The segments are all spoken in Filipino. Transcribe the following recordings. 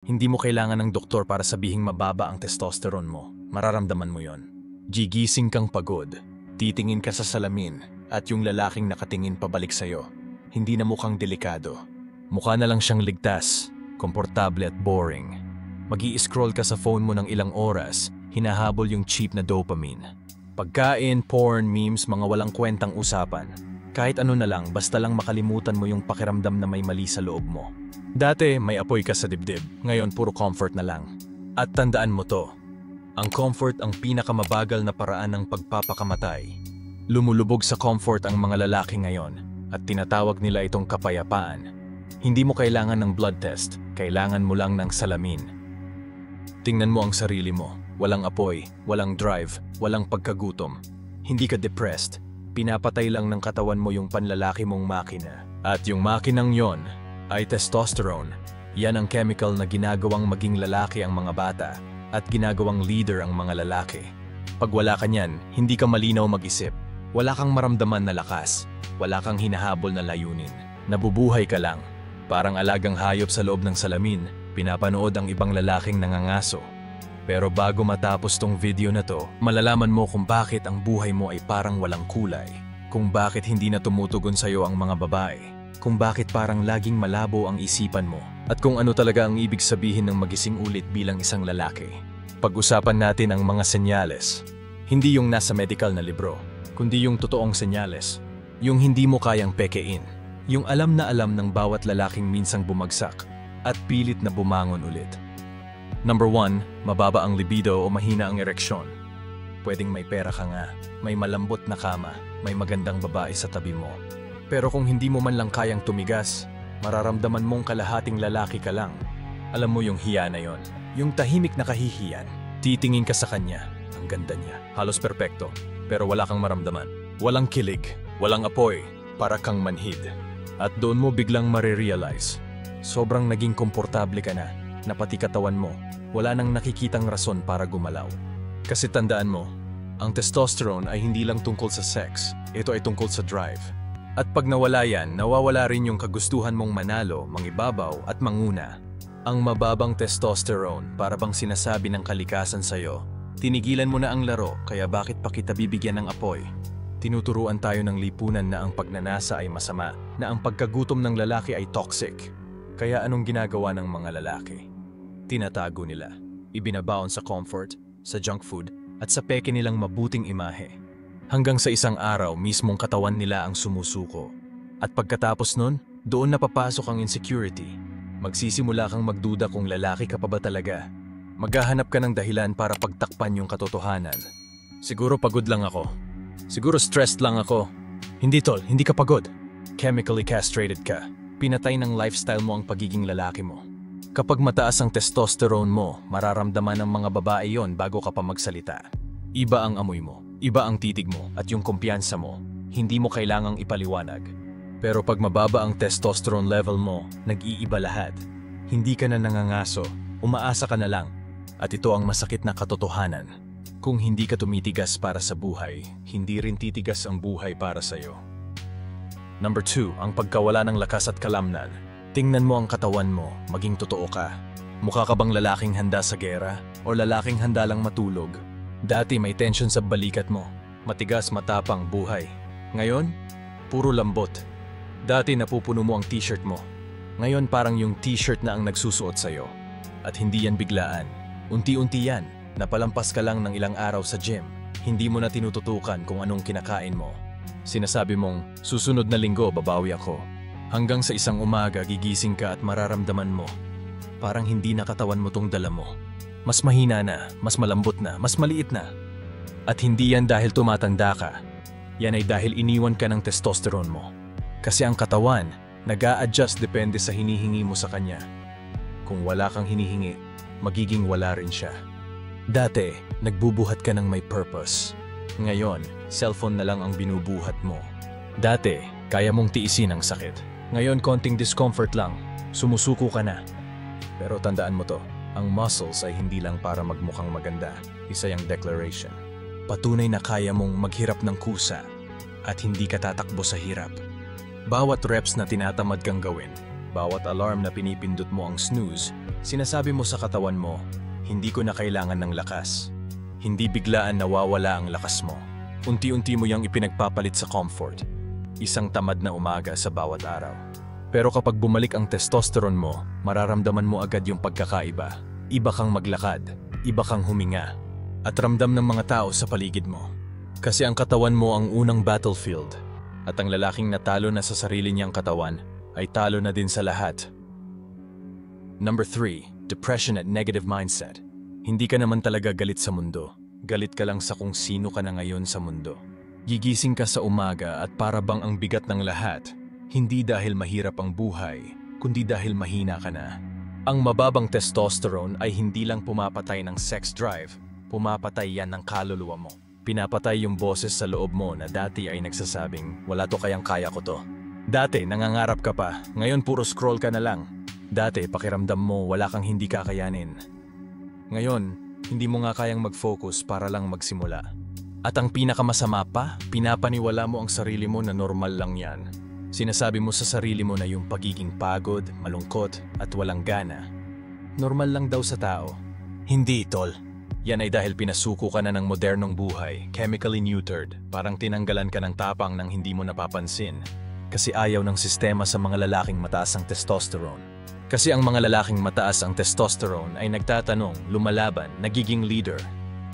Hindi mo kailangan ng doktor para sabihing mababa ang testosterone mo. Mararamdaman mo yon. Gigising kang pagod. Titingin ka sa salamin at yung lalaking nakatingin pabalik sa'yo. Hindi na mukhang delikado. Mukha na lang siyang ligtas, komportable at boring. Mag-i-scroll ka sa phone mo ng ilang oras, hinahabol yung cheap na dopamine. Pagkain, porn, memes, mga walang kwentang usapan. Kahit ano na lang, basta lang makalimutan mo yung pakiramdam na may mali sa loob mo. Dati, may apoy ka sa dibdib. Ngayon, puro comfort na lang. At tandaan mo to, ang comfort ang pinakamabagal na paraan ng pagpapakamatay. Lumulubog sa comfort ang mga lalaki ngayon at tinatawag nila itong kapayapaan. Hindi mo kailangan ng blood test, kailangan mo lang ng salamin. Tingnan mo ang sarili mo. Walang apoy, walang drive, walang pagkagutom. Hindi ka depressed. Pinapatay lang ng katawan mo yung panlalaki mong makina. At yung makinang yon ay testosterone. Yan ang chemical na ginagawang maging lalaki ang mga bata at ginagawang leader ang mga lalaki. Pag wala ka niyan, hindi ka malinaw mag-isip. Wala kang maramdaman na lakas. Wala kang hinahabol na layunin. Nabubuhay ka lang. Parang alagang hayop sa loob ng salamin, pinapanood ang ibang lalaking nangangaso. Pero bago matapos tong video na to, malalaman mo kung bakit ang buhay mo ay parang walang kulay. Kung bakit hindi na tumutugon sa'yo ang mga babae. Kung bakit parang laging malabo ang isipan mo. At kung ano talaga ang ibig sabihin ng magising ulit bilang isang lalaki. Pag-usapan natin ang mga senyales. Hindi yung nasa medical na libro, kundi yung totoong senyales. Yung hindi mo kayang pekein. Yung alam na alam ng bawat lalaking minsang bumagsak at pilit na bumangon ulit. Number 1, mababa ang libido o mahina ang ereksyon. Pwedeng may pera ka nga, may malambot na kama, may magandang babae sa tabi mo. Pero kung hindi mo man lang kayang tumigas, mararamdaman mong kalahating lalaki ka lang. Alam mo yung hiya na yon, yung tahimik na kahihiyan. Titingin ka sa kanya, ang ganda niya, halos perpekto, pero wala kang maramdaman. Walang kilig, walang apoy, para kang manhid. At doon mo biglang marirealize, sobrang naging komportable ka na pati katawan mo, wala nang nakikitang rason para gumalaw. Kasi tandaan mo, ang testosterone ay hindi lang tungkol sa sex, ito ay tungkol sa drive. At pag nawala yan, nawawala rin yung kagustuhan mong manalo, mangibabaw at manguna. Ang mababang testosterone para bang sinasabi ng kalikasan sa'yo, tinigilan mo na ang laro kaya bakit pa kita bibigyan ng apoy? Tinuturuan tayo ng lipunan na ang pagnanasa ay masama, na ang pagkagutom ng lalaki ay toxic. Kaya anong ginagawa ng mga lalaki? Tinatago nila, ibinabaon sa comfort, sa junk food, at sa peke nilang mabuting imahe. Hanggang sa isang araw, mismong katawan nila ang sumusuko. At pagkatapos nun, doon napapasok ang insecurity. Magsisimula kang magduda kung lalaki ka pa ba talaga. Maghahanap ka ng dahilan para pagtakpan yung katotohanan. Siguro pagod lang ako. Siguro stressed lang ako. Hindi tol, hindi ka pagod. Chemically castrated ka. Pinatay ng lifestyle mo ang pagiging lalaki mo. Kapag mataas ang testosterone mo, mararamdaman ng mga babae yon bago ka pa magsalita. Iba ang amoy mo, iba ang titig mo, at yung kumpiyansa mo, hindi mo kailangang ipaliwanag. Pero pag mababa ang testosterone level mo, nag-iiba lahat. Hindi ka na nangangaso, umaasa ka na lang. At ito ang masakit na katotohanan. Kung hindi ka tumitigas para sa buhay, hindi rin titigas ang buhay para sa'yo. Number 2, ang pagkawala ng lakas at kalamnan. Tingnan mo ang katawan mo, maging totoo ka. Mukha ka bang lalaking handa sa gera o lalaking handa lang matulog? Dati may tension sa balikat mo, matigas matapang buhay. Ngayon, puro lambot. Dati napupuno mo ang t-shirt mo. Ngayon parang yung t-shirt na ang nagsusuot sa'yo. At hindi yan biglaan. Unti-unti yan, napalampas ka lang ng ilang araw sa gym. Hindi mo na tinututukan kung anong kinakain mo. Sinasabi mong, susunod na linggo babawi ako. Hanggang sa isang umaga gigising ka at mararamdaman mo, parang hindi na katawan mo tong dala mo. Mas mahina na, mas malambot na, mas maliit na. At hindi yan dahil tumatanda ka. Yan ay dahil iniwan ka ng testosterone mo. Kasi ang katawan, nag-a-adjust depende sa hinihingi mo sa kanya. Kung wala kang hinihingi, magiging wala rin siya. Dati, nagbubuhat ka ng may purpose. Ngayon, cellphone na lang ang binubuhat mo. Dati, kaya mong tiisin ang sakit. Ngayon, konting discomfort lang. Sumusuko ka na. Pero tandaan mo to, ang muscles ay hindi lang para magmukhang maganda. Isa yung declaration. Patunay na kaya mong maghirap ng kusa at hindi ka tatakbo sa hirap. Bawat reps na tinatamad kang gawin, Bawat alarm na pinipindot mo ang snooze, sinasabi mo sa katawan mo, hindi ko na kailangan ng lakas. Hindi biglaan nawawala ang lakas mo. Unti-unti mo yang ipinagpapalit sa comfort. Isang tamad na umaga sa bawat araw. Pero kapag bumalik ang testosterone mo, mararamdaman mo agad yung pagkakaiba. Iba kang maglakad, iba kang huminga, at ramdam ng mga tao sa paligid mo. Kasi ang katawan mo ang unang battlefield, at ang lalaking natalo na sa sarili niyang katawan ay talo na din sa lahat. Number 3, depression at negative mindset. Hindi ka naman talaga galit sa mundo. Galit ka lang sa kung sino ka na ngayon sa mundo. Gigising ka sa umaga at para bang ang bigat ng lahat, hindi dahil mahirap ang buhay, kundi dahil mahina ka na. Ang mababang testosterone ay hindi lang pumapatay ng sex drive, pumapatay yan ng kaluluwa mo. Pinapatay yung boses sa loob mo na dati ay nagsasabing, wala to kayang kaya ko to. Dati nangangarap ka pa, ngayon puro scroll ka na lang. Dati pakiramdam mo wala kang hindi kakayanin. Ngayon, hindi mo nga kayang mag-focus para lang magsimula. At ang pinakamasama pa, pinapaniwala mo ang sarili mo na normal lang yan. Sinasabi mo sa sarili mo na yung pagiging pagod, malungkot, at walang gana. Normal lang daw sa tao. Hindi, tol. Yan ay dahil pinasuko ka na ng modernong buhay, chemically neutered, parang tinanggalan ka ng tapang nang hindi mo napapansin. Kasi ayaw ng sistema sa mga lalaking mataas ang testosterone. Kasi ang mga lalaking mataas ang testosterone ay nagtatanong, lumalaban, nagiging leader.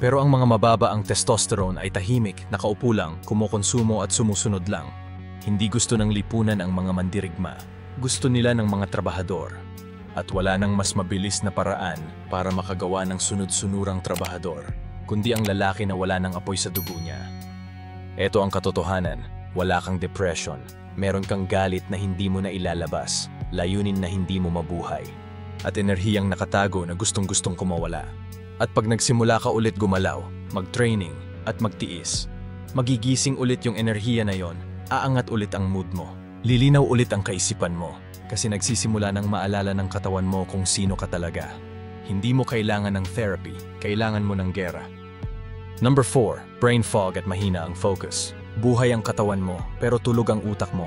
Pero ang mga mababa ang testosterone ay tahimik, nakaupo lang, kumukonsumo at sumusunod lang. Hindi gusto ng lipunan ang mga mandirigma. Gusto nila ng mga trabahador. At wala nang mas mabilis na paraan para makagawa ng sunod-sunurang trabahador, kundi ang lalaki na wala ng apoy sa dugo niya. Ito ang katotohanan, wala kang depression. Meron kang galit na hindi mo na ilalabas, layunin na hindi mo mabuhay, at enerhiyang nakatago na gustong-gustong kumawala. At pag nagsimula ka ulit gumalaw, mag-training, at magtiis, magigising ulit yung enerhiya na yon, aangat ulit ang mood mo, lilinaw ulit ang kaisipan mo, kasi nagsisimula ng maalala ng katawan mo kung sino ka talaga. Hindi mo kailangan ng therapy, kailangan mo ng gera. Number 4, brain fog at mahina ang focus. Buhay ang katawan mo, pero tulog ang utak mo.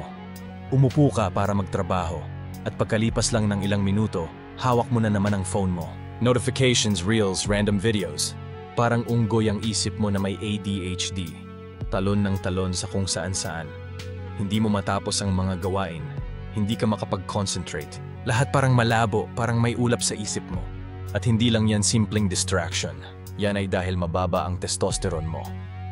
Umupo ka para magtrabaho, at pagkalipas lang ng ilang minuto, hawak mo na naman ang phone mo. Notifications, reels, random videos. Parang unggoy ang isip mo na may ADHD. Talon ng talon sa kung saan-saan. Hindi mo matapos ang mga gawain. Hindi ka makapag-concentrate. Lahat parang malabo, parang may ulap sa isip mo. At hindi lang yan simpleng distraction. Yan ay dahil mababa ang testosterone mo.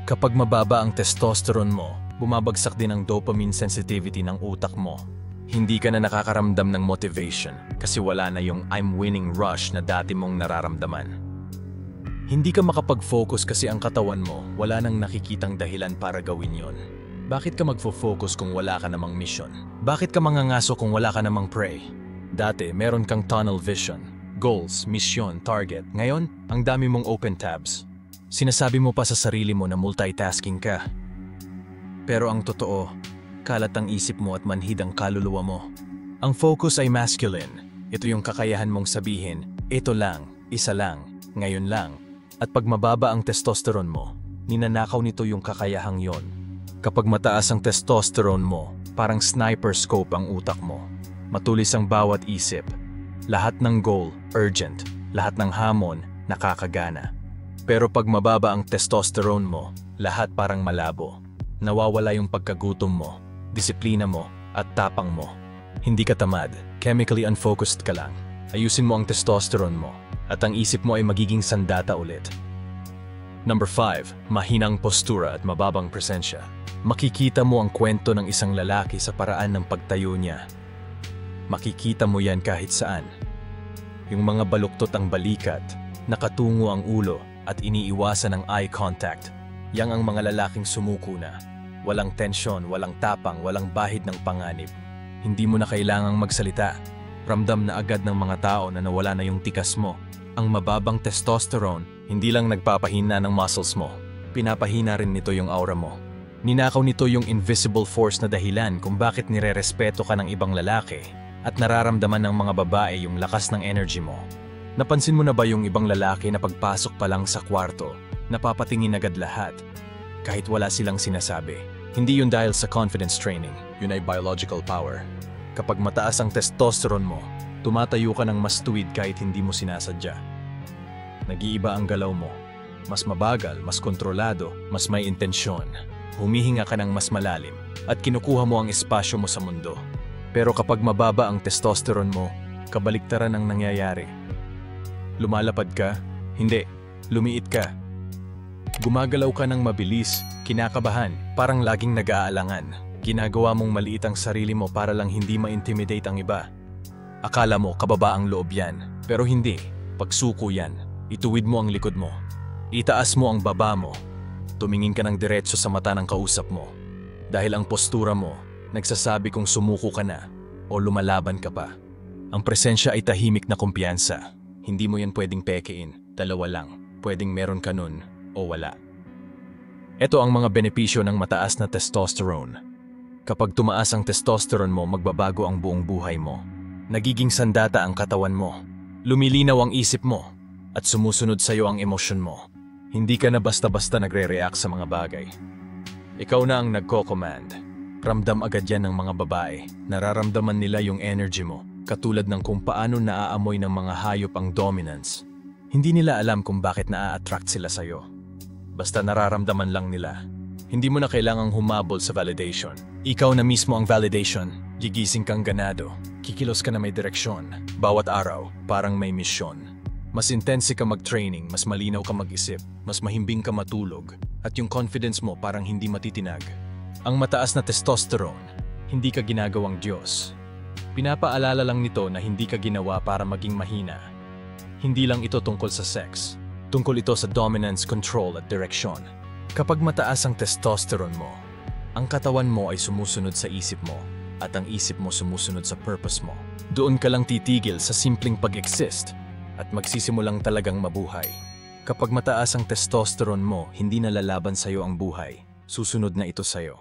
Kapag mababa ang testosterone mo, bumabagsak din ang dopamine sensitivity ng utak mo. Hindi ka na nakakaramdam ng motivation kasi wala na yung I'm winning rush na dati mong nararamdaman. Hindi ka makapag-focus kasi ang katawan mo wala nang nakikitang dahilan para gawin yon. Bakit ka magfo-focus kung wala ka namang mission? Bakit ka mangangaso kung wala ka namang prey? Dati, meron kang tunnel vision, goals, mission, target. Ngayon, ang dami mong open tabs. Sinasabi mo pa sa sarili mo na multitasking ka. Pero ang totoo, kalat ang isip mo at manhid ang kaluluwa mo. Ang focus ay masculine. Ito yung kakayahan mong sabihin, ito lang, isa lang, ngayon lang. At pag mababa ang testosterone mo, ninanakaw nito yung kakayahang yon. Kapag mataas ang testosterone mo, parang sniper scope ang utak mo. Matulis ang bawat isip. Lahat ng goal, urgent. Lahat ng hamon, nakakagana. Pero pag mababa ang testosterone mo, lahat parang malabo. Nawawala yung pagkagutom mo, disiplina mo, at tapang mo. Hindi ka tamad, chemically unfocused ka lang. Ayusin mo ang testosterone mo, at ang isip mo ay magiging sandata ulit. Number 5, mahinang postura at mababang presensya. Makikita mo ang kwento ng isang lalaki sa paraan ng pagtayo niya. Makikita mo yan kahit saan. Yung mga baluktot ang balikat, nakatungo ang ulo, at iniiwasan ang eye contact. Yang ang mga lalaking sumuko na. Walang tensyon, walang tapang, walang bahid ng panganib. Hindi mo na kailangang magsalita. Ramdam na agad ng mga tao na nawala na yung tikas mo. Ang mababang testosterone, hindi lang nagpapahina ng muscles mo. Pinapahina rin nito yung aura mo. Ninakaw nito yung invisible force na dahilan kung bakit nirerespeto ka ng ibang lalaki at nararamdaman ng mga babae yung lakas ng energy mo. Napansin mo na ba yung ibang lalaki na pagpasok pa lang sa kwarto, napapatingin agad lahat, kahit wala silang sinasabi? Hindi yun dahil sa confidence training, yun ay biological power. Kapag mataas ang testosterone mo, tumatayo ka ng mas tuwid kahit hindi mo sinasadya. Nag-iiba ang galaw mo. Mas mabagal, mas kontrolado, mas may intensyon. Humihinga ka ng mas malalim at kinukuha mo ang espasyo mo sa mundo. Pero kapag mababa ang testosterone mo, kabaliktaran ang nangyayari. Lumalapad ka? Hindi. Lumiit ka. Gumagalaw ka ng mabilis, kinakabahan, parang laging nag-aalangan. Ginagawa mong maliit ang sarili mo para lang hindi ma-intimidate ang iba. Akala mo kababa ang loob yan, pero hindi. Pagsuko yan. Ituwid mo ang likod mo. Itaas mo ang baba mo. Tumingin ka ng diretso sa mata ng kausap mo. Dahil ang postura mo, nagsasabi kung sumuko ka na o lumalaban ka pa. Ang presensya ay tahimik na kumpiyansa. Hindi mo yan pwedeng pekein. Dalawa lang. Pwedeng meron ka nun o wala. Ito ang mga benepisyo ng mataas na testosterone. Kapag tumaas ang testosterone mo, magbabago ang buong buhay mo. Nagiging sandata ang katawan mo. Lumilinaw ang isip mo at sumusunod sa iyo ang emosyon mo. Hindi ka na basta-basta nagre-react sa mga bagay. Ikaw na ang nagko-command. Ramdam agad yan ng mga babae. Nararamdaman nila yung energy mo, katulad ng kung paano naaamoy ng mga hayop ang dominance. Hindi nila alam kung bakit naa-attract sila sa'yo. Basta nararamdaman lang nila. Hindi mo na kailangang humabol sa validation. Ikaw na mismo ang validation. Gigising kang ganado. Kikilos ka na may direksyon. Bawat araw, parang may misyon. Mas intense ka mag-training, mas malinaw ka mag-isip, mas mahimbing ka matulog, at yung confidence mo parang hindi matitinag. Ang mataas na testosterone, hindi ka ginagawang Diyos. Pinapaalala lang nito na hindi ka ginawa para maging mahina. Hindi lang ito tungkol sa sex. Tungkol ito sa dominance, control at direksyon. Kapag mataas ang testosterone mo, ang katawan mo ay sumusunod sa isip mo, at ang isip mo sumusunod sa purpose mo. Doon ka lang titigil sa simpleng pag-exist, at magsisimulang talagang mabuhay. Kapag mataas ang testosterone mo, hindi na lalaban sa'yo ang buhay. Susunod na ito sa'yo.